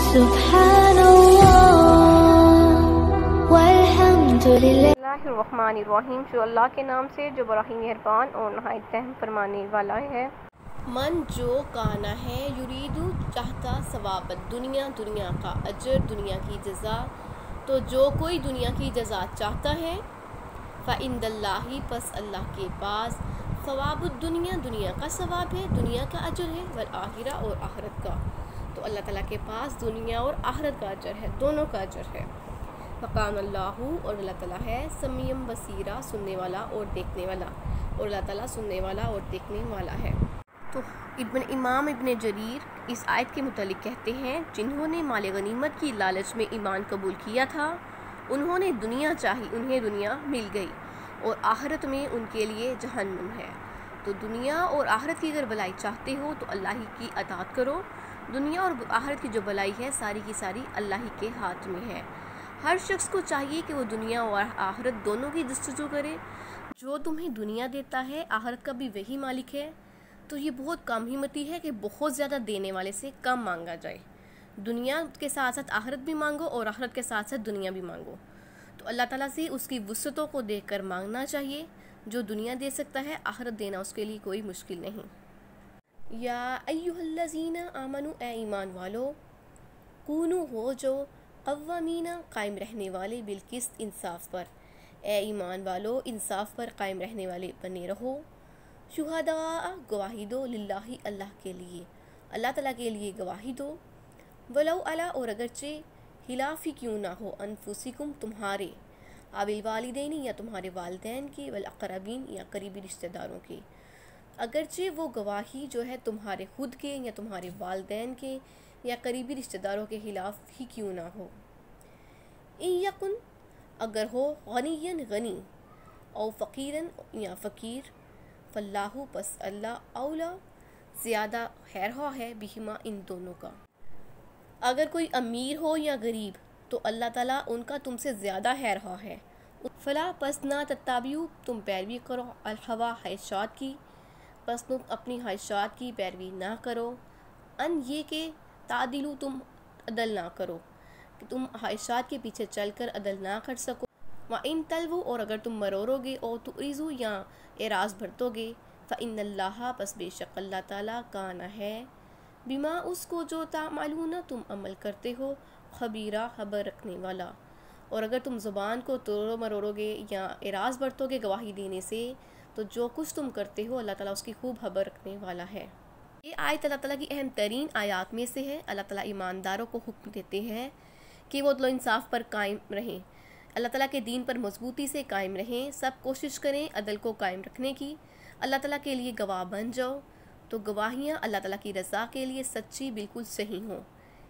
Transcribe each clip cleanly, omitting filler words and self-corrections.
बिस्मिल्लाहिर्रहमानिर्रहीम। जो अल्लाह के नाम से जो बड़ा ही मेहरबान और नहायत रहम फरमाने वाला है। मन जो काना है युरीदु चाहता सवाबत दुनिया, दुनिया का अजर, दुनिया की जज़ा। तो जो कोई दुनिया की जज़ा चाहता है फ़इंदल्लाहि पस अल्लाह के पास सवाबुद दुनिया, दुनिया का सवाब है, दुनिया का अजर है, वल आखिरा और आखिरत का। तो अल्लाह ताला के पास दुनिया और आखिरत का अजर है, दोनों का अजर है। मकान अल्लाहु और अल्लाह ताला है समीम बसीरा, सुनने वाला और देखने वाला, और अल्लाह ताला सुनने वाला और देखने वाला है। तो इमाम इब्न जरीर इस आयत के मुतालिक कहते हैं, जिन्होंने माल गनीमत की लालच में ईमान कबूल किया था, उन्होंने दुनिया चाही, उन्हें दुनिया मिल गई, और आखिरत में उनके लिए जहन्नुम है। तो दुनिया और आखिरत की अगर भलाई चाहते हो तो अल्लाह ही की अताअत करो। दुनिया और आखिरत की जो भलाई है सारी की सारी अल्लाह ही के हाथ में है। हर शख्स को चाहिए कि वो दुनिया और आखिरत दोनों की जस्तजू करे। जो तुम्हें दुनिया देता है आखिरत का भी वही मालिक है। तो ये बहुत कम हिम्मती है कि बहुत ज़्यादा देने वाले से कम मांगा जाए। दुनिया के साथ साथ आखिरत भी मांगो और आखिरत के साथ साथ दुनिया भी मांगो। तो अल्लाह ताला से उसकी वुसअतों को देखकर मांगना चाहिए। जो दुनिया दे सकता है आखिरत देना उसके लिए कोई मुश्किल नहीं। या अय्युहल्लज़ीना आमनु, ए ईमान वालो, कूनू हो जो अव्वामीना, कायम रहने वाले, बिलकिस्त इंसाफ पर। ए ईमान वालो, इंसाफ पर कायम रहने वाले बने रहो। शुहदा, गवाही दो, लिल्लाही, अल्लाह के लिए, अल्लाह ताला के लिए गवाही दो। वलौ अला, और अगरचे हिलाफी क्यों ना हो, अनफुसिकुम, तुम्हारे, आबिल वालिदैन, या तुम्हारे वालिदैन के, वल अक़रबीन, या करीबी रिश्तेदारों के। अगरचे वो गवाही जो है तुम्हारे खुद के या तुम्हारे वालिदैन के या करीबी रिश्तेदारों के खिलाफ ही क्यों ना हो। यकुन, अगर हो, गनियन, गनी, और फ़कीरन, या फ़कीर, फल्लाहु, पस अल्लाह, औला, ज़्यादा खैरख्वाह है, बिहिमा, इन दोनों का। अगर कोई अमीर हो या गरीब तो अल्लाह ताला उनका तुमसे ज़्यादा खैरख्वाह है। फला, पस ना तत्ताबियु, तुम पैरवी करो, अलहवा, ख्वाहिशात की, बस तुम अपनी ख्वाहिशात की पैरवी ना करो। अन, ये के तादिलु, तुम अदल ना करो, कि तुम ख्वाहिशात के पीछे चलकर अदल ना कर सको। व इन तलवु, और अगर तुम मरोरोगे, और तुइज़ु, या एराज़ भरतोगे, फ़इन्नल्लाह, बस बेशक अल्लाह ताला, काना है, बिमा, उसको जो तामालूना, तुम अमल करते हो, खबीरा, खबर रखने वाला। और अगर तुम ज़ुबान को तोड़ो मरोड़ोगे या एराज़ बरतोगे गवाही देने से, तो जो कुछ तुम करते हो अल्लाह ताला उसकी खूब खबर रखने वाला है। ये आयत अल्लाह ताला की अहम तरीन आयात में से है। अल्लाह ताला ईमानदारों को हुक्म देते हैं कि वो इंसाफ पर कायम रहें, अल्लाह ताला के दीन पर मजबूती से कायम रहें, सब कोशिश करें अदल को कायम रखने की। अल्लाह ताला के लिए गवाह बन जाओ। तो गवाहियाँ अल्लाह ताला की रज़ा के लिए सच्ची, बिल्कुल सही हों।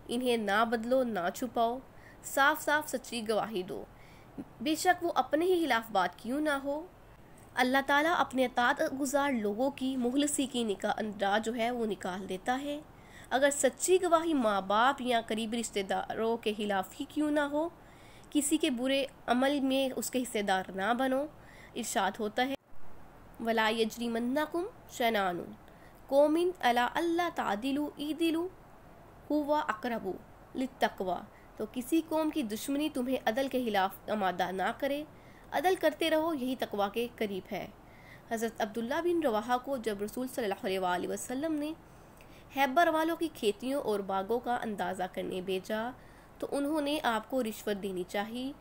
इन्हें ना बदलो, ना छुपाओ, साफ साफ सच्ची गवाही दो, बेशक वो अपने ही खिलाफ बात क्यों ना हो। अल्लाह ताला अपने अतात गुजार लोगों की मुखलसी की निकाह अंदाज जो है वो निकाल देता है। अगर सच्ची गवाही माँ बाप या करीबी रिश्तेदारों के खिलाफ ही क्यों ना हो, किसी के बुरे अमल में उसके हिस्सेदार ना बनो। इरशाद होता है, वला यजरिमन्नकुम शनानु कौमिन अला अल्ला तादिलु ईदिलु हुवा अक़रबु लित्तक़वा। तो किसी कौम की दुश्मनी तुम्हें अदल के खिलाफ आमादा ना करे, अदल करते रहो, यही तकवा के करीब है। हज़रत अब्दुल्ला बिन रवाहा को जब रसूल सल्लल्लाहु अलैहि वसल्लम ने हैबर वालों की खेतियों और बागों का अंदाज़ा करने भेजा, तो उन्होंने आपको रिश्वत देनी चाहिए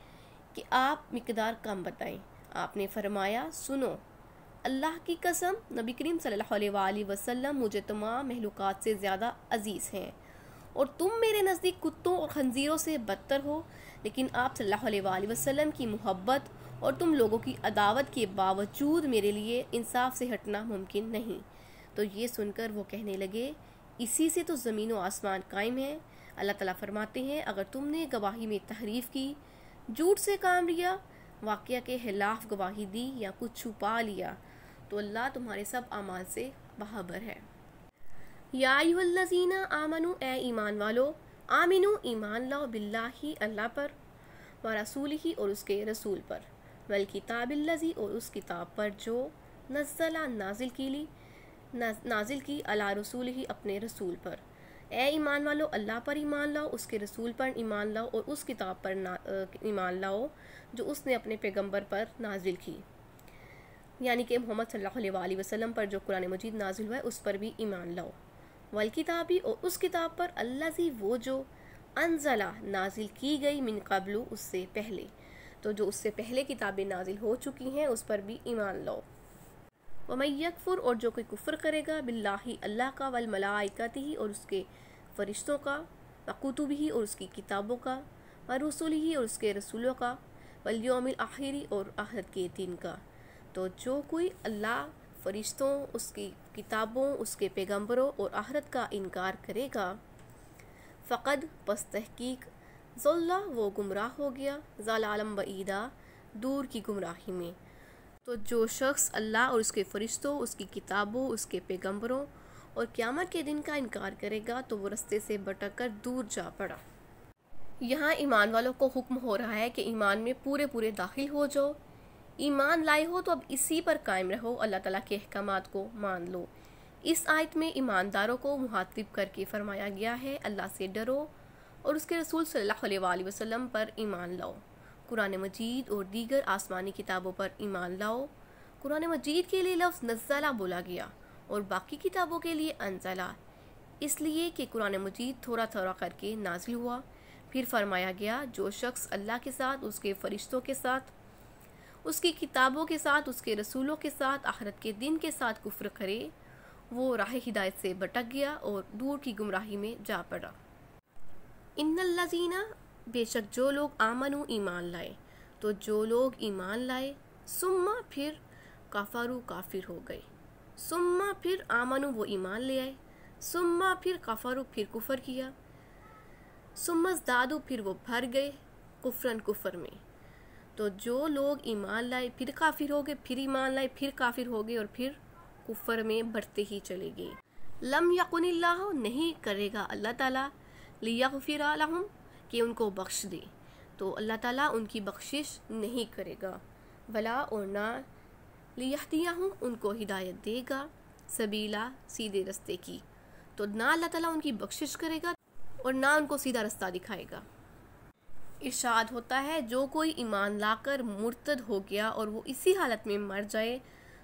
कि आप मिकदार कम बताएं। आपने फरमाया, सुनो, अल्लाह की कसम, नबी करीम सल्लल्लाहु अलैहि वसल्लम मुझे तमाम महलूकात से ज़्यादा अजीज़ हैं, और तुम मेरे नज़दीक कुत्तों और खंजीरों से बदतर हो। लेकिन आप सल्लल्लाहु अलैहि वसल्लम की मोहब्बत और तुम लोगों की अदावत के बावजूद मेरे लिए इंसाफ से हटना मुमकिन नहीं। तो ये सुनकर वो कहने लगे, इसी से तो ज़मीन व आसमान कायम है। अल्लाह ताला फरमाते हैं, अगर तुमने गवाही में तहरीफ की, झूठ से काम लिया, वाक़या के खिलाफ गवाही दी या कुछ छुपा लिया, तो अल्लाह तुम्हारे सब अमाल से बाखबर है। या अय्युहल्लज़ीना आमनु, ए ईमान वालो, आमिनु, ईमान लाओ, बिल्लाही, अल्लाह पर, व रसूलिही, और उसके रसूल पर, वल किताबिल्लज़ी, और उस किताब पर जो नज़्ज़ला, नाजिल की अला रसूलिही, अपने रसूल पर, اے ایمان والو اللہ پر ایمان لاؤ، اس کے رسول پر ایمان لاؤ اور اس کتاب پر ایمان لاؤ جو اس نے اپنے پیغمبر پر نازل کی، یعنی کہ محمد صلی اللہ علیہ وآلہ وسلم پر جو قرآن مجید نازل ہوا ہے اس پر بھی ایمان لاؤ، والکتابی اور اس کتاب پر الذی وہ جو انزلہ نازل کی گئی من قبل اس سے پہلے، تو جو اس سے پہلے کتابیں نازل ہو چکی ہیں اس پر بھی ایمان لاؤ، وَمَن یکفر اور جو کوئی کفر کرے گا باللہ اللہ کا، والملائکتہ اور اس کے فرشتوں کا، وکتبہ اور اس کی کتابوں کا، ورسلہ اور اس کے رسولوں کا، والیوم الآخر اور آخرت کے دن کا، تو جو کوئی اللہ، فرشتوں، اس کی کتابوں، اس کے پیغمبروں اور آخرت کا انکار کرے گا، فقد پس تحقیق ضل وہ گمراہ ہو گیا، ضلالا بعیدا دور کی گمراہی میں، تو جو شخص اللہ اور اس کے فرشتوں، اس کی کتابوں، اس کے پیغمبروں اور قیامت کے دن کا انکار کرے گا تو وہ رستے سے بھٹک کر دور جا پڑا۔ یہاں ایمان والوں کو حکم ہو رہا ہے کہ ایمان میں پورے داخل ہو جاؤ، ایمان لائے ہو تو اب اسی پر قائم رہو، اللہ تعالیٰ کے احکامات کو مان لو۔ اس آیت میں ایمانداروں کو مخاطب کر کے فرمایا گیا ہے اللہ سے ڈرو اور اس کے رسول صلی اللہ علیہ وآلہ وسلم پر ایمان لاؤ، قرآن مجید اور دیگر آسمانی کتابوں پر ایمان لاؤ۔ قرآن مجید کے لیے لفظ نزلہ بولا گیا اور باقی کتابوں کے لیے انزلہ، اس لیے کہ قرآن مجید تھوڑا کر کے نازل ہوا۔ پھر فرمایا گیا جو شخص اللہ کے ساتھ، اس کے فرشتوں کے ساتھ، اس کی کتابوں کے ساتھ، اس کے رسولوں کے ساتھ، آخرت کے دن کے ساتھ کفر کرے وہ راہ ہدایت سے بھٹک گیا اور دور کی گمراہی میں جا پڑا۔ ان الذین بے شک جو لوگ آمنوا ایمان لائے، تو جو لوگ ایمان لائے، ثم پھر کفروا کافر ہو گئے، ثم پھر آمنوا وہ ایمان لے آئے، ثم پھر کفروا پھر کفر کیا، ثم ازدادوا پھر وہ بھر گئے کفرن کفر میں، تو جو لوگ ایمان لائے پھر کافر ہو گئے، پھر ایمان لائے پھر کافر ہو گئے اور پھر کفر میں بڑھتے ہی چلے گئے۔ لم یکن اللہ نہیں کرے گا اللہ تعالیٰ لیغفر لہم کہ ان کو بخش دے، تو اللہ تعالیٰ ان کی بخشش نہیں کرے گا، ولا اور نہ لیہدیہم ان کو ہدایت دے گا، سبیلا سیدھے رستے کی، تو نہ اللہ تعالیٰ ان کی بخشش کرے گا اور نہ ان کو سیدھا رستہ دکھائے گا۔ ارشاد ہوتا ہے جو کوئی ایمان لا کر مرتد ہو گیا اور وہ اسی حالت میں مر جائے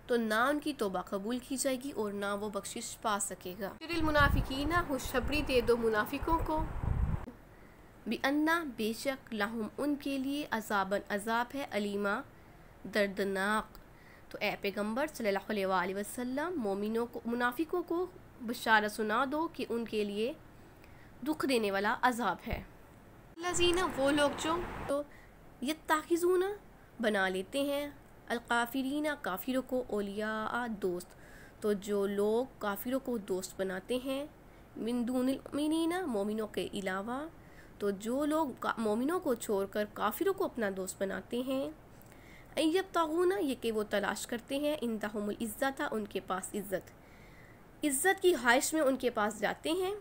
تو نہ ان کی توبہ قبول کی جائے گی اور نہ وہ بخشش پا سکے گا۔ پھر المنافقین خوشخبری دے دو منافقوں کو، بِأَنَّ بے شک لہم ان کے لیے عذابًا عذاب ہے، علیما دردناک، تو اے پیغمبر صلی اللہ علیہ وآلہ وسلم مومنوں کو، منافقوں کو بشارت سنا دو کہ ان کے لیے دکھ دینے والا عذاب ہے۔ الذین وہ لوگ جو یتخذون بنا لیتے ہیں الکافرین کافروں کو اولیاء دوست، تو جو لوگ کافروں کو دوست بناتے ہیں، من دون المؤمنین مومنوں کے علاوہ، تو جو لوگ مومنوں کو چھوڑ کر کافروں کو اپنا دوست بناتے ہیں، ان یبتغون یہ کہ وہ تلاش کرتے ہیں، عندہم العزت ان کے پاس عزت کی خواہش میں ان کے پاس جاتے ہیں،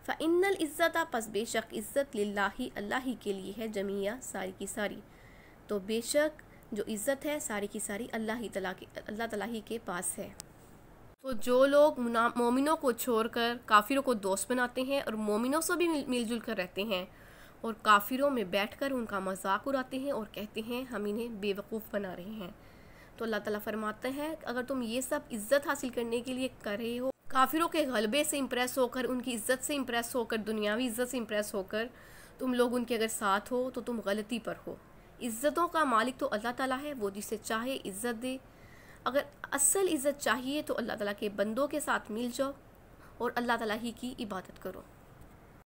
فإن العزت پس بے شک عزت للہ اللہ ہی کے لیے ہے، جمیعہ ساری کی ساری، تو بے شک جو عزت ہے ساری کی ساری اللہ تعالیٰ ہی کے پاس ہے۔ تو جو لوگ مومنوں کو چھوڑ کر کافروں کو دوست بناتے ہیں اور مومنوں سے بھی مل جل کر رہتے ہیں اور کافروں میں بیٹھ کر ان کا مذاق اڑاتے ہیں اور کہتے ہیں ہم انہیں بے وقوف بنا رہے ہیں، تو اللہ تعالیٰ فرماتے ہیں اگر تم یہ سب عزت حاصل کرنے کے لیے کر رہے ہو، کافروں کے غلبے سے امپریس ہو کر، ان کی عزت سے امپریس ہو کر، دنیاوی عزت سے امپریس ہو کر تم لوگ ان کے اگر ساتھ ہو تو تم غلطی پر ہو۔ عزتوں کا مالک تو اللہ تعالیٰ ہے، وہ جسے چاہے عزت دے۔ اگر اصل عزت چاہیے تو اللہ تعالیٰ کے بندوں کے ساتھ مل جاؤ اور اللہ تعالیٰ ہی کی عبادت کرو۔